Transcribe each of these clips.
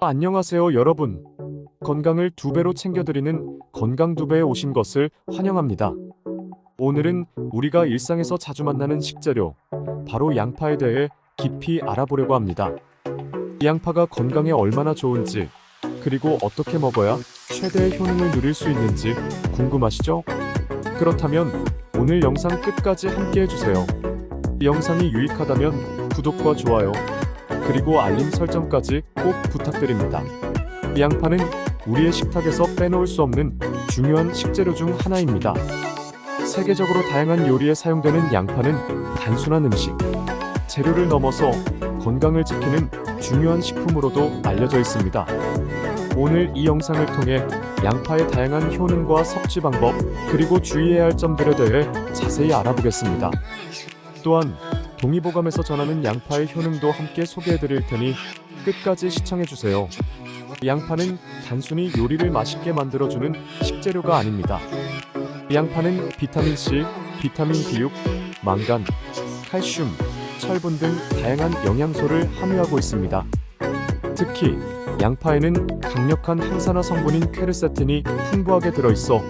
안녕하세요, 여러분. 건강을 두 배로 챙겨드리는 건강 두 배에 오신 것을 환영합니다. 오늘은 우리가 일상에서 자주 만나는 식재료, 바로 양파에 대해 깊이 알아보려고 합니다. 양파가 건강에 얼마나 좋은지, 그리고 어떻게 먹어야 최대의 효능을 누릴 수 있는지 궁금하시죠? 그렇다면 오늘 영상 끝까지 함께 해주세요. 이 영상이 유익하다면 구독과 좋아요, 그리고 알림 설정까지 꼭 부탁드립니다. 양파는 우리의 식탁에서 빼놓을 수 없는 중요한 식재료 중 하나입니다. 세계적으로 다양한 요리에 사용되는 양파는 단순한 음식, 재료를 넘어서 건강을 지키는 중요한 식품으로도 알려져 있습니다. 오늘 이 영상을 통해 양파의 다양한 효능과 섭취 방법, 그리고 주의해야 할 점들에 대해 자세히 알아보겠습니다. 또한 동의보감에서 전하는 양파의 효능도 함께 소개해드릴 테니 끝까지 시청해주세요. 양파는 단순히 요리를 맛있게 만들어주는 식재료가 아닙니다. 양파는 비타민C, 비타민 B6, 망간, 칼슘, 철분 등 다양한 영양소를 함유하고 있습니다. 특히 양파에는 강력한 항산화 성분인 퀘르세틴이 풍부하게 들어있어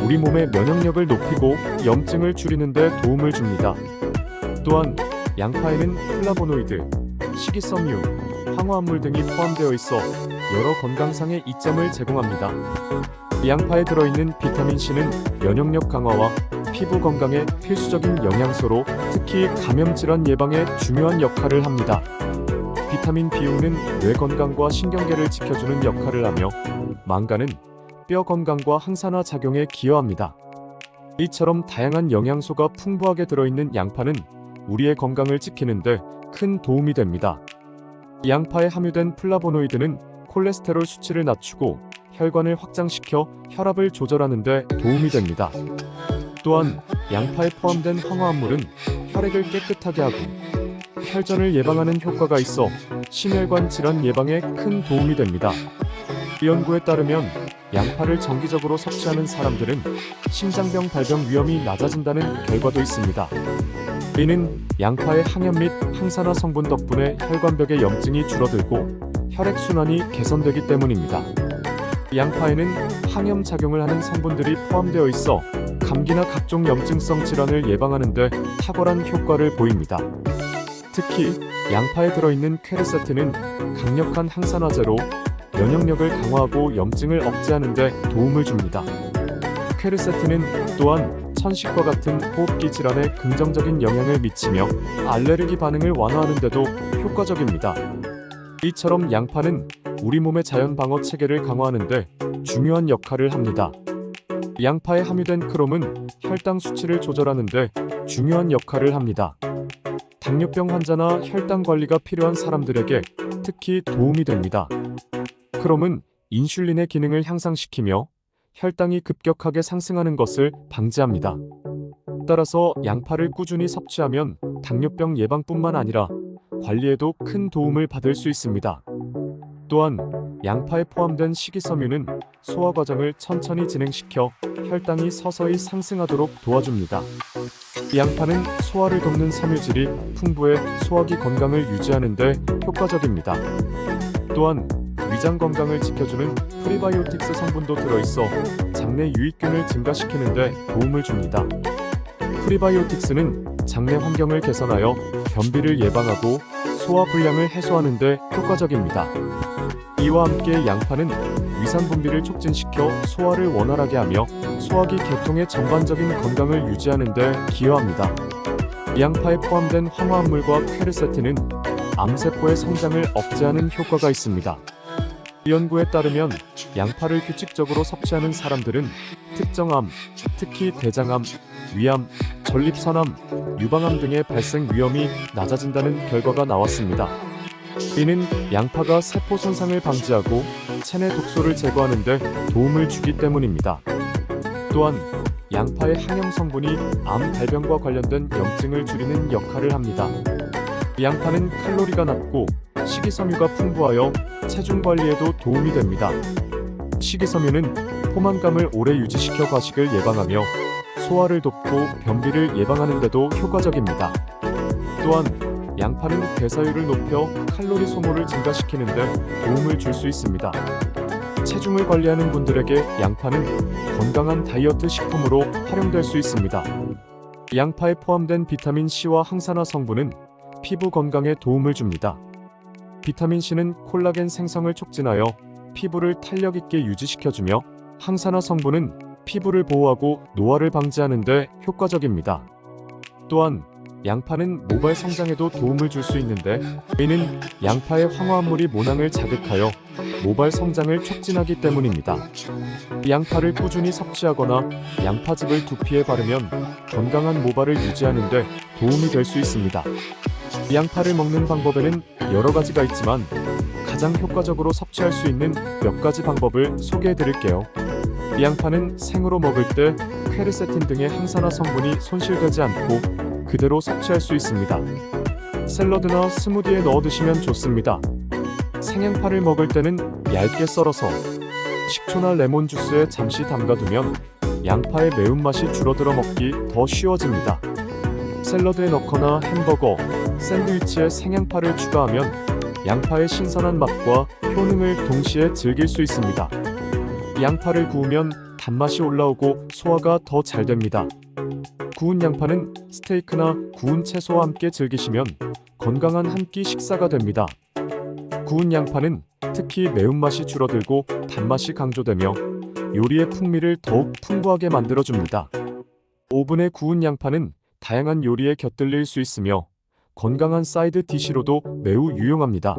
우리 몸의 면역력을 높이고 염증을 줄이는 데 도움을 줍니다. 또한 양파에는 플라보노이드, 식이섬유, 황화합물 등이 포함되어 있어 여러 건강상의 이점을 제공합니다. 양파에 들어있는 비타민C는 면역력 강화와 피부 건강에 필수적인 영양소로 특히 감염질환 예방에 중요한 역할을 합니다. 비타민 B6는 뇌 건강과 신경계를 지켜주는 역할을 하며 망간은 뼈 건강과 항산화 작용에 기여합니다. 이처럼 다양한 영양소가 풍부하게 들어있는 양파는 우리의 건강을 지키는데 큰 도움이 됩니다. 양파에 함유된 플라보노이드는 콜레스테롤 수치를 낮추고 혈관을 확장시켜 혈압을 조절하는 데 도움이 됩니다. 또한 양파에 포함된 황화합물은 혈액을 깨끗하게 하고 혈전을 예방하는 효과가 있어 심혈관 질환 예방에 큰 도움이 됩니다. 연구에 따르면 양파를 정기적으로 섭취하는 사람들은 심장병 발병 위험이 낮아진다는 결과도 있습니다. 이는 양파의 항염 및 항산화 성분 덕분에 혈관벽의 염증이 줄어들고 혈액순환이 개선되기 때문입니다. 양파에는 항염 작용을 하는 성분들이 포함되어 있어 감기나 각종 염증성 질환을 예방하는 데 탁월한 효과를 보입니다. 특히 양파에 들어있는 퀘르세틴은 강력한 항산화제로 면역력을 강화하고 염증을 억제하는 데 도움을 줍니다. 퀘르세틴은 또한 천식과 같은 호흡기 질환에 긍정적인 영향을 미치며 알레르기 반응을 완화하는 데도 효과적입니다. 이처럼 양파는 우리 몸의 자연 방어 체계를 강화하는 데 중요한 역할을 합니다. 양파에 함유된 크롬은 혈당 수치를 조절하는 데 중요한 역할을 합니다. 당뇨병 환자나 혈당 관리가 필요한 사람들에게 특히 도움이 됩니다. 크롬은 인슐린의 기능을 향상시키며 혈당이 급격하게 상승하는 것을 방지합니다. 따라서 양파를 꾸준히 섭취하면 당뇨병 예방뿐만 아니라 관리에도 큰 도움을 받을 수 있습니다. 또한 양파에 포함된 식이섬유는 소화 과정을 천천히 진행시켜 혈당이 서서히 상승하도록 도와줍니다. 양파는 소화를 돕는 섬유질이 풍부해 소화기 건강을 유지하는 데 효과적입니다. 또한 위장 건강을 지켜주는 프리바이오틱스 성분도 들어있어 장내 유익균을 증가시키는 데 도움을 줍니다. 프리바이오틱스는 장내 환경을 개선하여 변비를 예방하고 소화 불량을 해소하는 데 효과적입니다. 이와 함께 양파는 위산 분비를 촉진시켜 소화를 원활하게 하며 소화기 계통의 전반적인 건강을 유지하는 데 기여합니다. 양파에 포함된 황화합물과 퀘르세틴은 암세포의 성장을 억제하는 효과가 있습니다. 연구에 따르면 양파를 규칙적으로 섭취하는 사람들은 특정 암, 특히 대장암, 위암, 전립선암, 유방암 등의 발생 위험이 낮아진다는 결과가 나왔습니다. 이는 양파가 세포 손상을 방지하고 체내 독소를 제거하는 데 도움을 주기 때문입니다. 또한 양파의 항염 성분이 암 발병과 관련된 염증을 줄이는 역할을 합니다. 양파는 칼로리가 낮고 식이섬유가 풍부하여 체중 관리에도 도움이 됩니다. 식이섬유는 포만감을 오래 유지시켜 과식을 예방하며 소화를 돕고 변비를 예방하는 데도 효과적입니다. 또한 양파는 대사율을 높여 칼로리 소모를 증가시키는데 도움을 줄 수 있습니다. 체중을 관리하는 분들에게 양파는 건강한 다이어트 식품으로 활용될 수 있습니다. 양파에 포함된 비타민 C와 항산화 성분은 피부 건강에 도움을 줍니다. 비타민 C는 콜라겐 생성을 촉진하여 피부를 탄력 있게 유지시켜주며, 항산화 성분은 피부를 보호하고 노화를 방지하는 데 효과적입니다. 또한 양파는 모발 성장에도 도움을 줄 수 있는데, 이는 양파의 황화합물이 모낭을 자극하여 모발 성장을 促진하기 때문입니다. 양파를 꾸준히 섭취하거나 양파즙을 두피에 바르면 건강한 모발을 유지하는 데 도움이 될 수 있습니다. 양파를 먹는 방법에는 여러 가지가 있지만 가장 효과적으로 섭취할 수 있는 몇 가지 방법을 소개해 드릴게요. 양파는 생으로 먹을 때 퀘르세틴 등의 항산화 성분이 손실되지 않고 그대로 섭취할 수 있습니다. 샐러드나 스무디에 넣어 드시면 좋습니다. 생양파를 먹을 때는 얇게 썰어서 식초나 레몬 주스에 잠시 담가두면 양파의 매운맛이 줄어들어 먹기 더 쉬워집니다. 샐러드에 넣거나 햄버거, 샌드위치에 생양파를 추가하면 양파의 신선한 맛과 효능을 동시에 즐길 수 있습니다. 양파를 구우면 단맛이 올라오고 소화가 더 잘 됩니다. 구운 양파는 스테이크나 구운 채소와 함께 즐기시면 건강한 한 끼 식사가 됩니다. 구운 양파는 특히 매운맛이 줄어들고 단맛이 강조되며 요리의 풍미를 더욱 풍부하게 만들어줍니다. 오븐에 구운 양파는 다양한 요리에 곁들일 수 있으며 건강한 사이드 디시로도 매우 유용합니다.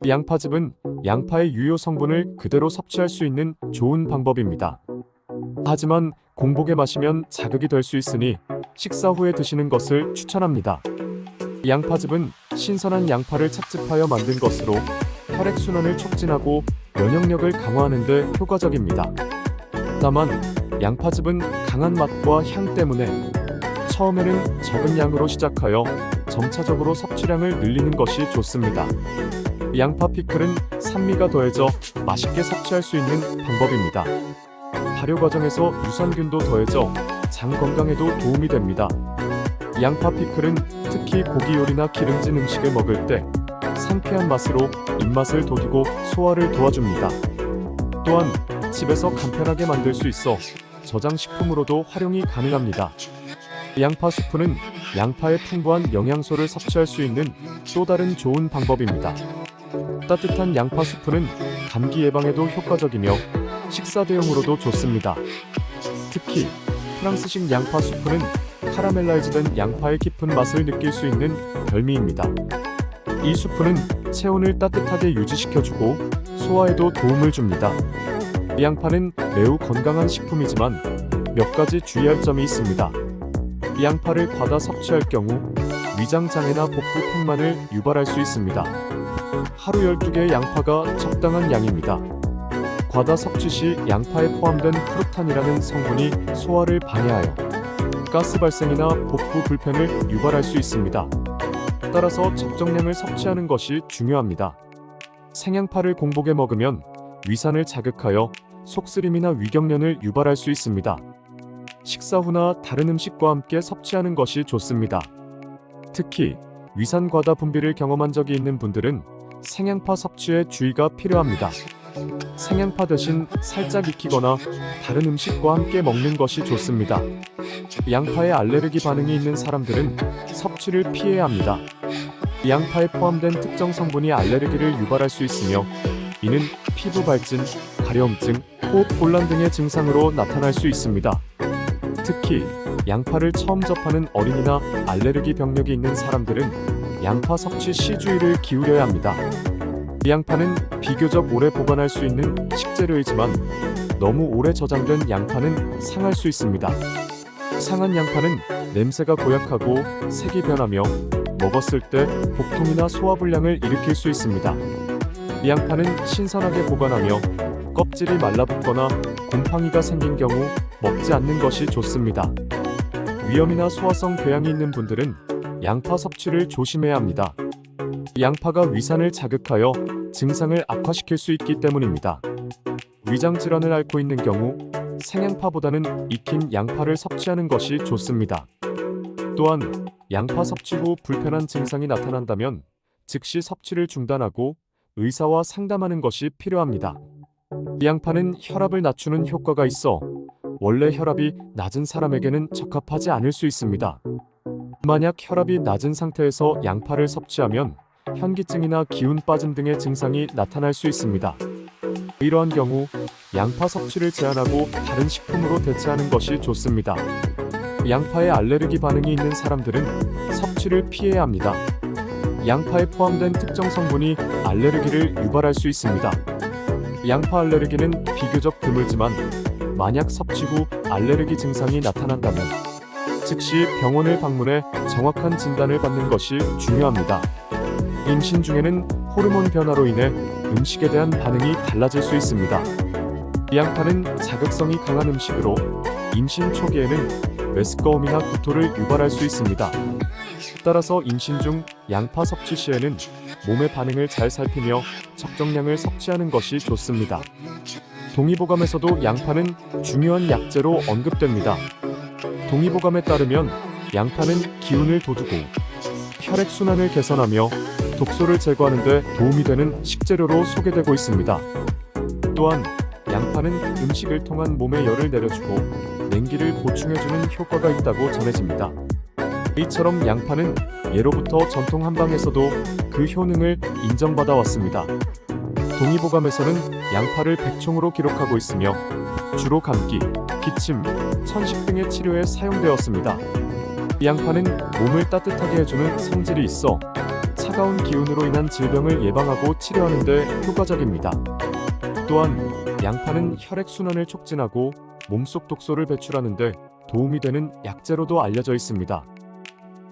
양파즙은 양파의 유효 성분을 그대로 섭취할 수 있는 좋은 방법입니다. 하지만 공복에 마시면 자극이 될 수 있으니 식사 후에 드시는 것을 추천합니다. 양파즙은 신선한 양파를 착즙하여 만든 것으로 혈액순환을 촉진하고 면역력을 강화하는 데 효과적입니다. 다만 양파즙은 강한 맛과 향 때문에 처음에는 적은 양으로 시작하여 점차적으로 섭취량을 늘리는 것이 좋습니다. 양파 피클은 산미가 더해져 맛있게 섭취할 수 있는 방법입니다. 발효 과정에서 유산균도 더해져 장 건강에도 도움이 됩니다. 양파 피클은 특히 고기 요리나 기름진 음식을 먹을 때 상쾌한 맛으로 입맛을 돋우고 소화를 도와줍니다. 또한 집에서 간편하게 만들 수 있어 저장식품으로도 활용이 가능합니다. 양파 수프는 양파의 풍부한 영양소를 섭취할 수 있는 또 다른 좋은 방법입니다. 따뜻한 양파 수프는 감기 예방에도 효과적이며 식사 대용으로도 좋습니다. 특히 프랑스식 양파 수프는 카라멜라이즈된 양파의 깊은 맛을 느낄 수 있는 별미입니다. 이 수프는 체온을 따뜻하게 유지시켜주고 소화에도 도움을 줍니다. 양파는 매우 건강한 식품이지만 몇 가지 주의할 점이 있습니다. 양파를 과다 섭취할 경우 위장장애나 복부 팽만을 유발할 수 있습니다. 하루 12개의 양파가 적당한 양입니다. 과다 섭취 시 양파에 포함된 프루탄이라는 성분이 소화를 방해하여 가스 발생이나 복부 불편을 유발할 수 있습니다. 따라서 적정량을 섭취하는 것이 중요합니다. 생양파를 공복에 먹으면 위산을 자극하여 속쓰림이나 위경련을 유발할 수 있습니다. 식사 후나 다른 음식과 함께 섭취하는 것이 좋습니다. 특히 위산 과다 분비를 경험한 적이 있는 분들은 생양파 섭취에 주의가 필요합니다. 생양파 대신 살짝 익히거나 다른 음식과 함께 먹는 것이 좋습니다. 양파에 알레르기 반응이 있는 사람들은 섭취를 피해야 합니다. 양파에 포함된 특정 성분이 알레르기를 유발할 수 있으며 이는 피부 발진, 가려움증, 호흡 곤란 등의 증상으로 나타날 수 있습니다. 특히 양파를 처음 접하는 어린이나 알레르기 병력이 있는 사람들은 양파 섭취 시 주의를 기울여야 합니다. 양파는 비교적 오래 보관할 수 있는 식재료이지만 너무 오래 저장된 양파는 상할 수 있습니다. 상한 양파는 냄새가 고약하고 색이 변하며 먹었을 때 복통이나 소화불량을 일으킬 수 있습니다. 양파는 신선하게 보관하며 껍질이 말라붙거나 곰팡이가 생긴 경우 먹지 않는 것이 좋습니다. 위염이나 소화성 궤양이 있는 분들은 양파 섭취를 조심해야 합니다. 양파가 위산을 자극하여 증상을 악화시킬 수 있기 때문입니다. 위장 질환을 앓고 있는 경우 생양파보다는 익힌 양파를 섭취하는 것이 좋습니다. 또한 양파 섭취 후 불편한 증상이 나타난다면 즉시 섭취를 중단하고 의사와 상담하는 것이 필요합니다. 양파는 혈압을 낮추는 효과가 있어 원래 혈압이 낮은 사람에게는 적합하지 않을 수 있습니다. 만약 혈압이 낮은 상태에서 양파를 섭취하면 현기증이나 기운 빠짐 등의 증상이 나타날 수 있습니다. 이러한 경우 양파 섭취를 제한하고 다른 식품으로 대체하는 것이 좋습니다. 양파에 알레르기 반응이 있는 사람들은 섭취를 피해야 합니다. 양파에 포함된 특정 성분이 알레르기를 유발할 수 있습니다. 양파 알레르기는 비교적 드물지만 만약 섭취 후 알레르기 증상이 나타난다면 즉시 병원을 방문해 정확한 진단을 받는 것이 중요합니다. 임신 중에는 호르몬 변화로 인해 음식에 대한 반응이 달라질 수 있습니다. 양파는 자극성이 강한 음식으로 임신 초기에는 메스꺼움이나 구토를 유발할 수 있습니다. 따라서 임신 중 양파 섭취 시에는 몸의 반응을 잘 살피며 적정량을 섭취하는 것이 좋습니다. 동의보감에서도 양파는 중요한 약재로 언급됩니다. 동의보감에 따르면 양파는 기운을 돋우고 혈액순환을 개선하며 독소를 제거하는 데 도움이 되는 식재료로 소개되고 있습니다. 또한 양파는 음식을 통한 몸의 열을 내려주고 냉기를 보충해주는 효과가 있다고 전해집니다. 이처럼 양파는 예로부터 전통 한방에서도 그 효능을 인정받아 왔습니다. 동의보감에서는 양파를 백총으로 기록하고 있으며 주로 감기, 기침, 천식 등의 치료에 사용되었습니다. 양파는 몸을 따뜻하게 해주는 성질이 있어 차가운 기운으로 인한 질병을 예방하고 치료하는 데 효과적입니다. 또한 양파는 혈액순환을 촉진하고 몸속 독소를 배출하는 데 도움이 되는 약재로도 알려져 있습니다.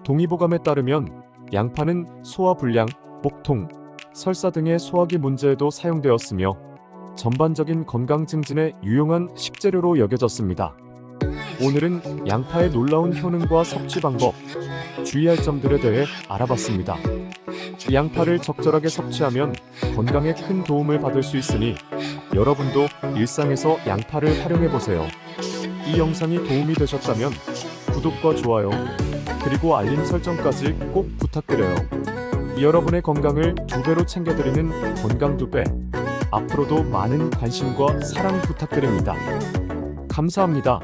동의보감에 따르면 양파는 소화불량, 복통, 설사 등의 소화기 문제에도 사용되었으며 전반적인 건강 증진에 유용한 식재료로 여겨졌습니다. 오늘은 양파의 놀라운 효능과 섭취 방법, 주의할 점들에 대해 알아봤습니다. 양파를 적절하게 섭취하면 건강에 큰 도움을 받을 수 있으니 여러분도 일상에서 양파를 활용해보세요. 이 영상이 도움이 되셨다면 구독과 좋아요, 그리고 알림 설정까지 꼭 부탁드려요. 여러분의 건강을 2배로 챙겨드리는 건강 2배. 앞으로도 많은 관심과 사랑 부탁드립니다. 감사합니다.